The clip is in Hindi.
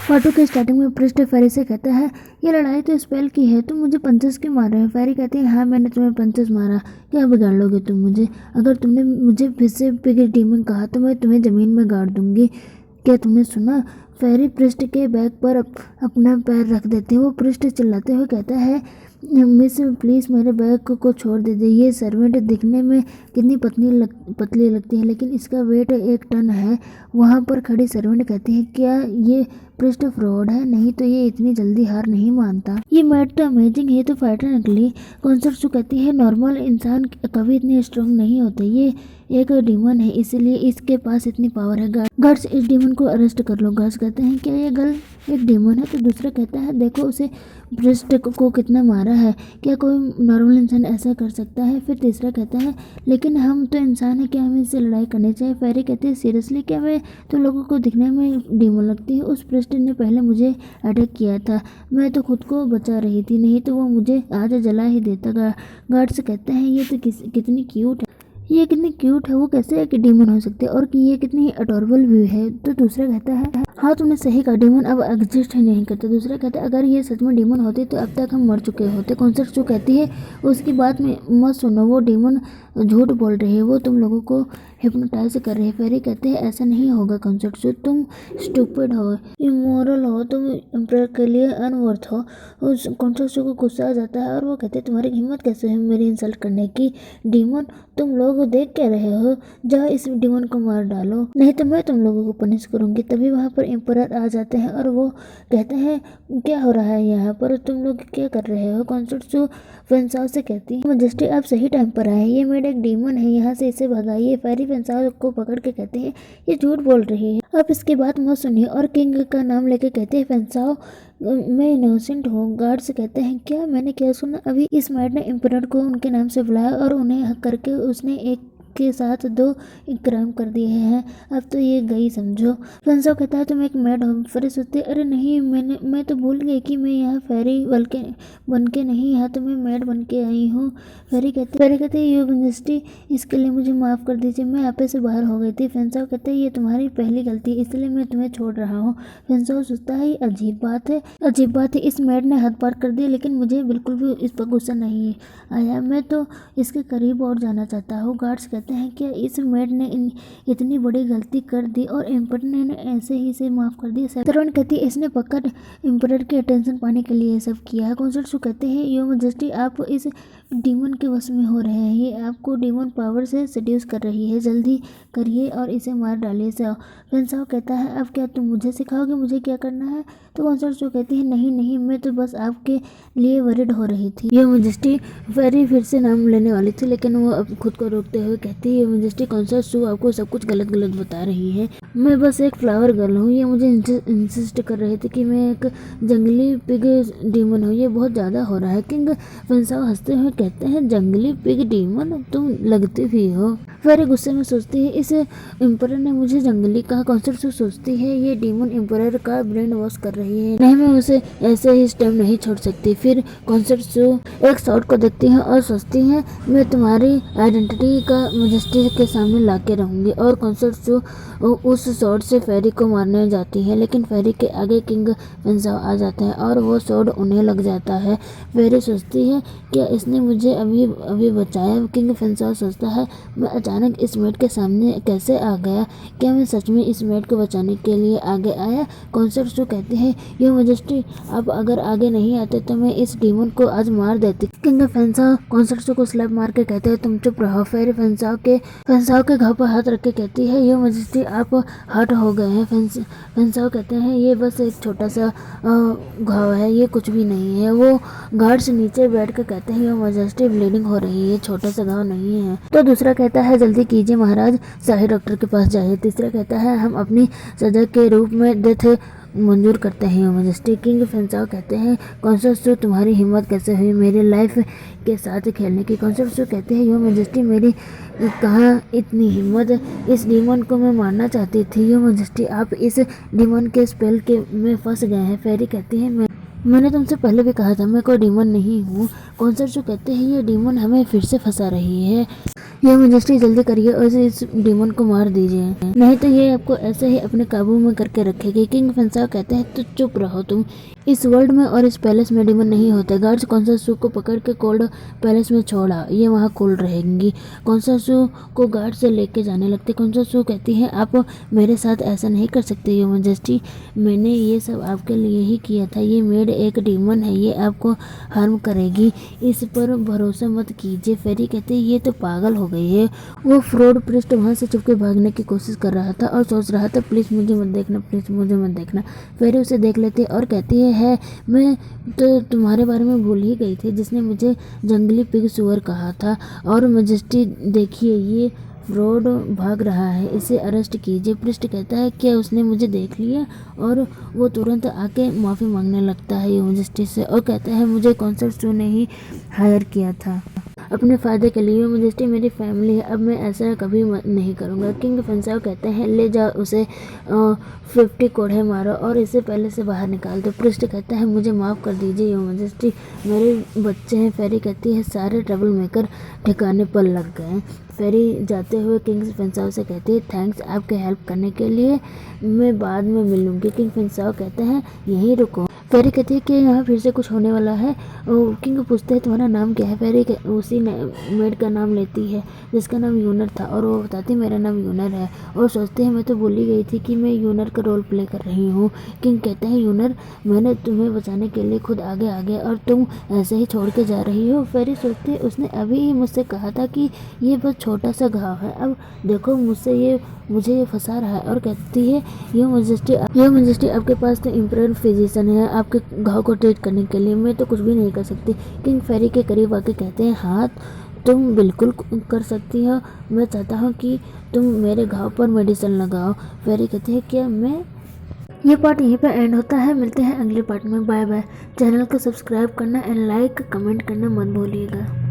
पार्ट 2 के स्टार्टिंग में पृष्ठ फेरी से कहता है, ये लड़ाई तो स्पेल की है, तुम मुझे पंचेस क्यों मार रहे हो? फेरी कहती है, हाँ मैंने तुम्हें पंचेस मारा, क्या बिगाड़ लोगे तुम मुझे? अगर तुमने मुझे फिर से पिग डीमन कहा तो मैं तुम्हें जमीन में गाड़ दूंगी। क्या तुमने सुना? फेरी पृष्ठ के बैग पर अपना पैर रख देते हैं। वो पृष्ठ चिल्लाते हुए कहता है, मिस प्लीज़ मेरे बैग को छोड़ दीजिए। ये सर्वेंट दिखने में कितनी पतली लगती है, लेकिन इसका वेट 1 टन है। वहाँ पर खड़ी सर्वेंट कहती है, क्या ये पृष्ठ फ्रॉड है? नहीं तो ये इतनी जल्दी हार नहीं मानता। ये मैट तो अमेजिंग है, तो फाइटर निकली। कॉन्सर्ट कहती है, नॉर्मल इंसान कभी इतने स्ट्रांग नहीं होते, ये एक डीमन है इसलिए इसके पास इतनी पावर है। गार्ड्स इस डीमन को अरेस्ट कर लो। गार्ड्स कहते हैं, क्या ये गर्ल एक डीमन है? तो दूसरा कहता है, देखो उसे पृष्ठ को कितना मारा है, क्या कोई नॉर्मल इंसान ऐसा कर सकता है? फिर तीसरा कहता है, लेकिन हम तो इंसान है, क्या हमें इससे लड़ाई करनी चाहिए? फेरी कहती है, सीरियसली क्या मैं तो लोगों को दिखने में डीमन लगती है? उस पृष्ठ ने पहले मुझे अटैक किया था, मैं तो खुद को बचा रही थी, नहीं तो वो मुझे आज जला ही देता। गार्ड्स कहते हैं, ये तो कितनी क्यूट है, ये कितनी क्यूट है, वो कैसे एक डीमन हो सकते हैं, और कि ये कितनी अडोरेबल भी है। तो दूसरा कहता है, हाँ तुमने सही कहा, डीमन अब एग्जिस्ट ही नहीं करते। दूसरा कहता है, अगर ये सच में डीमन होती तो अब तक हम मर चुके होते। कॉन्सेप्ट जो कहती है, उसकी बात में मत सुनो, वो डीमन झूठ बोल रही है, वो तुम लोगों को हिप्नोटाइज कर रही है। फेरी कहते हैं, ऐसा नहीं होगा कॉन्सेप्ट जो, तुम स्टूपिड हो, इमोरल हो, तुम एम्परर के लिए अनवर्थ हो। उस कॉन्सेप्ट को गुस्सा आ जाता है और वो कहते हैं, तुम्हारी हिम्मत कैसे है मेरी इंसल्ट करने की? डीमन तुम लोग देख क्या रहे हो? जाओ इस डीमन को मार डालो, नहीं तो मैं तुम लोगों को पनिश करूंगी। तभी वहाँ पर एम्परर आ जाते हैं और वो कहते हैं, क्या हो रहा है यहाँ पर, तुम लोग क्या कर रहे हो? कॉन्सेप्ट जो फेंसाओ से कहती है, मजेस्टी आप सही टाइम पर आए, ये मेरा एक डीमन है, यहाँ से इसे भगाइए। फेरी फेंसाओ को पकड़ के कहते हैं, ये झूठ बोल रही है, आप इसकी बात मत सुनिए। और किंग का नाम लेके कहते हैं, फेंसाओ मैं इनोसेंट हूँ। गार्ड्स कहते हैं, क्या मैंने क्या सुना? अभी इस मैड ने एम्परर को उनके नाम से बुलाया और उन्हें हक करके उसने एक के साथ 2 क्राइम कर दिए हैं, अब तो ये गई समझो। फेंसाओ कहता है, तुम एक मैड हो। फेरी सोचती है, अरे नहीं, मैं तो भूल गई कि मैं यहाँ फेरी बन के नहीं, यहाँ तो मैं मैड बन के आई हूँ। फेरी कहते हैं, योर मैजेस्टी इसके लिए मुझे माफ़ कर दीजिए, मैं आप से बाहर हो गई थी। फेंसाओ कहते हैं, ये तुम्हारी पहली गलती है, इसलिए मैं तुम्हें छोड़ रहा हूँ। फेंसाओ सोचता है, अजीब बात है, इस मैड ने हद पार कर दी, लेकिन मुझे बिल्कुल भी इस पर गुस्सा नहीं आया, मैं तो इसके करीब और जाना चाहता हूँ। गार्ड्स कहते हैं, क्या इस मैड ने इतनी बड़ी गलती कर दी और एम्परर ने ऐसे ही से माफ़ कर दिया? सर्वेंट कहती है, इसने पक्का एम्परर के अटेंशन पाने के लिए ये सब किया है। कॉन्सेप्ट कहते हैं, योर मैजेस्टी आप इस डीमन के वश में हो रहे हैं, ये आपको डीमन पावर से सेड्यूस कर रही है, जल्दी करिए और इसे मार डालिए। फेंसाओ कहता है, अब क्या तुम मुझे सिखाओगे मुझे क्या करना है? तो कॉन्सेप्ट कहती है, नहीं, मैं तो बस आपके लिए वरिड हो रही थी। योर मैजेस्टी फेरी फिर से नाम लेने वाली थी, लेकिन वो अब खुद को रोकते हुए कहती है, योर मैजेस्टी कॉन्सेप्ट आपको सब कुछ गलत बता रही है, मैं बस एक फ्लावर गर्ल हूँ, ये मुझे इंसिस्ट कर रहे थे कि मैं एक जंगली पिग डीमन हूँ, ये बहुत ज़्यादा हो रहा है। किंग फेंसाओ हंसते हुए कहते हैं, जंगली पिग डीमन, तुम लगती भी हो। फेरी गुस्से में सोचती है, इस एम्परर ने मुझे जंगली कहा। कॉन्सेप्ट सोचती है, ये डीमन एम्परर का ब्रेन वॉश कर रही है, नहीं मैं उसे ऐसे ही स्टेम नहीं छोड़ सकती। फिर कॉन्सेप्ट एक शॉट को देखती है और सोचती है, मैं तुम्हारी आइडेंटिटी का मैजेस्टी के सामने ला के रहूंगी। और कॉन्सेप्ट उस शॉट से फेरी को मारने जाती है, लेकिन फेरी के आगे किंग फेंसाओ आ जाते हैं और वो शॉट उन्हें लग जाता है। फेरी सोचती है, क्या इसने मुझे अभी बचाया? किंग फेंसाओ सोचता है, मैं अचानक इस मेड के सामने कैसे आ गया? क्या मैं सच में इस मेड को बचाने के लिए आगे आया? कॉन्सेप्ट जो कहते हैं, योर मैजेस्टी अब अगर आगे नहीं आते तो मैं इस डीमन को आज मार देती। किंग फेंसाओ कॉन्सेप्ट को स्लैप मार के कहते हैं, तुम चुप रहो। फेरी फेंसाओ के घाव पर हाथ रख के कहती है, योर मैजेस्टी आप हर्ट हो गए हैं। फेंसाओ कहते हैं, ये बस एक छोटा सा घाव है, ये कुछ भी नहीं है। वो गार्ड्स नीचे बैठ के कहते हैं, योर मैजेस्टी ब्लीडिंग हो रही है, छोटा सा घाव नहीं है। तो दूसरा कहता है, जल्दी कीजिए महाराज, शाही डॉक्टर के पास जाइए। तीसरा कहता है, हम अपनी सजा के रूप में डेथ मंजूर करते हैं योर मैजेस्टी। किंग फेंसाओ कहते हैं, कॉन्सेप्ट तुम्हारी हिम्मत कैसे हुई मेरी लाइफ के साथ खेलने की? कॉन्सेप्ट कहते हैं, योर मैजेस्टी मेरी कहाँ इतनी हिम्मत, इस डीमन को मैं मारना चाहती थी। योर मैजेस्टी आप इस डीमन के स्पेल के में फंस गए हैं। फेरी कहती है, मैंने तुमसे पहले भी कहा था मैं कोई डीमन नहीं हूँ। कॉन्सेप्ट कहते हैं, ये डीमन हमें फिर से फंसा रही है। यह मेजेस्टी जल्दी करिए और इस डीमन को मार दीजिए, नहीं तो ये आपको ऐसे ही अपने काबू में करके रखेगी। किंग फेंसाओ कहते हैं तो चुप रहो तुम, इस वर्ल्ड में और इस पैलेस में डीमन नहीं होते। गार्ड्स कॉन्सर्सू को पकड़ के कोल्ड पैलेस में छोड़ा, ये वहाँ कोल्ड रहेंगी। कॉन्सर्सू को गार्ड से लेके जाने लगते। कॉन्सर्सू कहती है आप मेरे साथ ऐसा नहीं कर सकते योर मेजेस्टी, मैंने ये सब आपके लिए ही किया था। ये मेड एक डीमन है, ये आपको हार्म करेगी, इस पर भरोसा मत कीजिए। फेरी कहते हैं ये तो पागल हो गई है। वो फ्रॉड प्रिस्ट वहाँ से चुपके भागने की कोशिश कर रहा था और सोच रहा था प्लीज़ मुझे मत देखना, प्लीज़ मुझे मत देखना। फेरी उसे देख लेती है और कहती है मैं तो तुम्हारे बारे में भूल ही गई थी, जिसने मुझे जंगली पिग सुअर कहा था। और मेजेस्टी देखिए ये फ्रॉड भाग रहा है, इसे अरेस्ट कीजिए। प्रिस्ट कहता है क्या उसने मुझे देख लिया, और वो तुरंत आके माफ़ी मांगने लगता है योर मेजेस्टी से और कहता है मुझे कॉन्सर्सू ने ही हायर किया था अपने फ़ायदे के लिए। मेजेस्टी मेरी फैमिली है, अब मैं ऐसा कभी नहीं करूँगा। किंग फेंसाओ कहते हैं ले जाओ उसे 50 कोड़े मारो और इसे पहले से बाहर निकाल दो। प्रिस्ट कहता है मुझे माफ़ कर दीजिए योर मेजेस्टी, मेरे बच्चे हैं। फेरी कहती है सारे ट्रबल मेकर ठिकाने पर लग गए। फेरी जाते हुए किंग फेंसाओ से कहती है थैंक्स आपके हेल्प करने के लिए, मैं बाद में मिलूँगी। किंग फेंसाओ कहते हैं यहीं रुको। फेरी कहती है कि यहाँ फिर से कुछ होने वाला है। किंग पूछते हैं तुम्हारा नाम क्या है। फेरी उसी मेड का नाम लेती है जिसका नाम यूनर था और वो बताती है मेरा नाम यूनर है, और सोचते हैं मैं तो भूल ही गई थी कि मैं यूनर का रोल प्ले कर रही हूँ। किंग कहते हैं यूनर मैंने तुम्हें बचाने के लिए खुद आगे आ गया और तुम ऐसे ही छोड़ के जा रही हो। फेरी सोचती है उसने अभी ही मुझसे कहा था कि ये बस छोटा सा घाव है, अब देखो मुझे ये फंसा रहा है। और कहती है योर मेजेस्टी आपके पास तो इम्पेरियल फिजिशियन है आपके घाव को ट्रीट करने के लिए, मैं तो कुछ भी नहीं कर सकती। किंग फेरी के करीब आके कहते हैं हाँ तुम बिल्कुल कर सकती हो, मैं चाहता हूँ कि तुम मेरे घाव पर मेडिसिन लगाओ। फेरी कहती है क्या मैं। ये पार्ट यहीं पे एंड होता है, मिलते हैं अगले पार्ट में, बाय बाय। चैनल को सब्सक्राइब करना एंड लाइक कमेंट करना मत भूलिएगा।